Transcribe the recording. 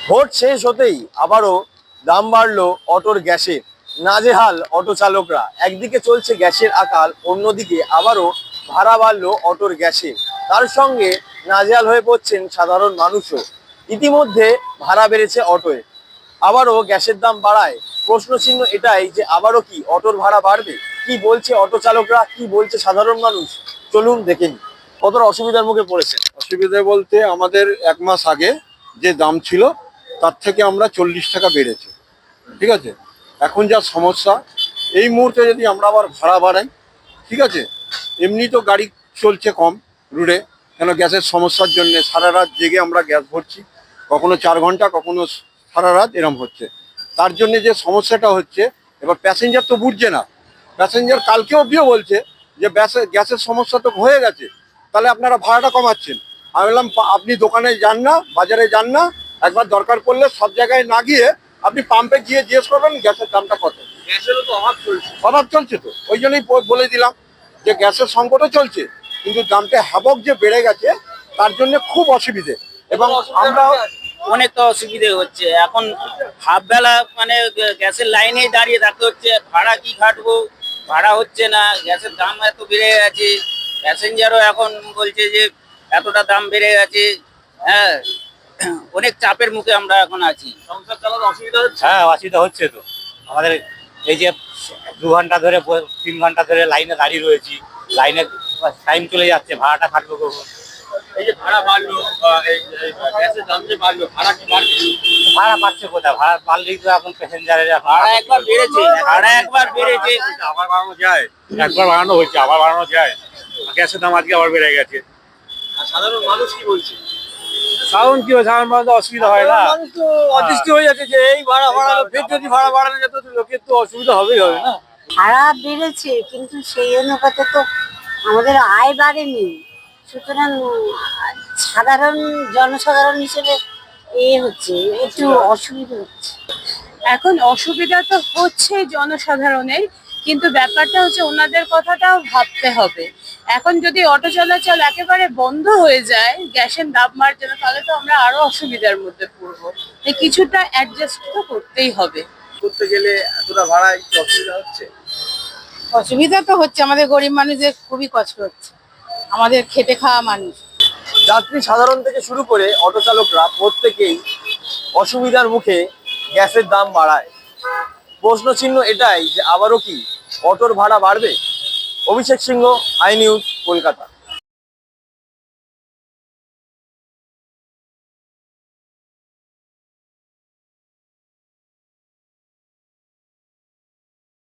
Vote শেষ হতেই আবারও দাম বাড়লো অটোর গ্যাসের। নাজেহাল অটো চালকরা। একদিকে চলছে গ্যাসের আকাল, অন্যদিকে আবারও ভাড়া বাড়লো অটোর গ্যাসে। তার সঙ্গে নাজেহাল হয়ে পড়ছেন সাধারণ মানুষও। ইতিমধ্যে ভাড়া বেড়েছে অটোয়, আবারও গ্যাসের দাম বাড়ায় প্রশ্নচিহ্ন এটাই যে আবারও কি অটোর ভাড়া বাড়বে। কি বলছে অটো চালকরা, কি বলছে সাধারণ মানুষ, চলুন দেখে নিই। কতটা অসুবিধার মুখে পড়েছেন? অসুবিধা বলতে আমাদের 1 মাস আগে যে দাম ছিল তার থেকে আমরা 40 টাকা বেড়েছে। ঠিক আছে, এখন যা সমস্যা, এই মুহূর্তে যদি আমরা আবার ভাড়া বাড়াই, ঠিক আছে, এমনি তো গাড়ি চলছে কম রুটে, কেন গ্যাসের সমস্যার জন্য সারা রাত জেগে আমরা গ্যাস ভরছি, কখনো 4 ঘন্টা কখনো সারা রাত এরম হচ্ছে। তার জন্য যে সমস্যাটা হচ্ছে, এবার প্যাসেঞ্জার তো বুঝছে না। প্যাসেঞ্জার কালকে অবধিও বলছে যে গ্যাসের সমস্যা তো হয়ে গেছে, তাহলে আপনারা ভাড়াটা কমাচ্ছেন। আমি বললাম আপনি দোকানে যান না, বাজারে যান না, একবার দরকার পড়লে সব জায়গায় না গিয়ে আপনি পাম্পে গিয়ে জিজ্ঞেস করবেন গ্যাসের দামটা কত। গ্যাসেরও তো অভাব চলছে তো, ওই জন্যই বলে দিলাম যে গ্যাসের সংকটও চলছে, কিন্তু দামটা হ্যাবক যে বেড়ে গেছে তার জন্য খুব অসুবিধে। এবং আমরা অনেক তো অসুবিধে হচ্ছে এখন। হাফ বেলা মানে গ্যাসের লাইনে দাঁড়িয়ে থাকতে হচ্ছে, ভাড়া কি খাটবো, ভাড়া হচ্ছে না, গ্যাসের দাম এত বেড়ে গেছে। প্যাসেঞ্জারও এখন বলছে যে এতটা দাম বেড়ে গেছে। হ্যাঁ, অনেক চাপের মুখে আমরা এখন আছি। সংসার চালাতে অসুবিধা হচ্ছে। হ্যাঁ, অসুবিধা হচ্ছে তো। আমাদের এই যে 2 ঘন্টা ধরে 3 ঘন্টা ধরে লাইনে দাঁড়িয়ে রয়েছি, লাইনে টাইম চলে যাচ্ছে, ভাড়াটা খাটবো কখন? এই যে ভাড়া বাড়লো, গ্যাসের দাম যে বাড়লো, ভাড়া কি বাড়বে? ভাড়া পাচ্ছে কোথায়? ভাড়া বাড়লেই তো এখন প্যাসেঞ্জারের এখন ভাড়া একবার বেড়েছে, ভাড়া একবার বেড়েছে, আবার বাড়ানো যায়, একবার বাড়ানো হয়েছে আবার বাড়ানো যায়। গ্যাসের দাম আজকে আবার বেড়ে গেছে। আর সাধারণ মানুষ কি বলছে? সাধারণ কি হয়, সাধারণ মানুষ অসুবিধা হয় না, মানুষ তো অতিষ্ঠ হয়ে যাচ্ছে যে এই ভাড়া বাড়ালো, ফের যদি ভাড়া বাড়ানো যেত তো লোকের তো অসুবিধা হবেই হবে না। ভাড়া বেড়েছে কিন্তু সেই অনুপাতে তো আমাদের আয় বাড়েনি, সুতরাং সাধারণ জনসাধারণ হিসেবে হচ্ছে একটু অসুবিধা হচ্ছে। এখন অসুবিধা তো হচ্ছে জনসাধারণের, কিন্তু ব্যাপারটা হচ্ছে ওনাদের কথাটাও ভাবতে হবে। এখন যদি অটো চলাচল একেবারে বন্ধ হয়ে যায় গ্যাসের দাম বাড়ার জন্য, তাহলে তো আমরা আরো অসুবিধার মধ্যে পড়বো। তাই কিছুটা অ্যাডজাস্ট তো করতেই হবে। করতে গেলে এতটা ভাড়া একটু অসুবিধা হচ্ছে। অসুবিধা তো হচ্ছে, আমাদের গরিব মানুষদের খুবই কষ্ট হচ্ছে, আমাদের খেটে খাওয়া মানুষ। যাত্রী সাধারণ থেকে শুরু করে অটো চালকরা প্রত্যেকেই অসুবিধার মুখে গ্যাসের দাম বাড়ায়। প্রশ্নচিহ্ন এটাই যে আবারও কি অটোর ভাড়া বাড়বে। অভিষেক সিংহ, আই নিউজ, কলকাতা।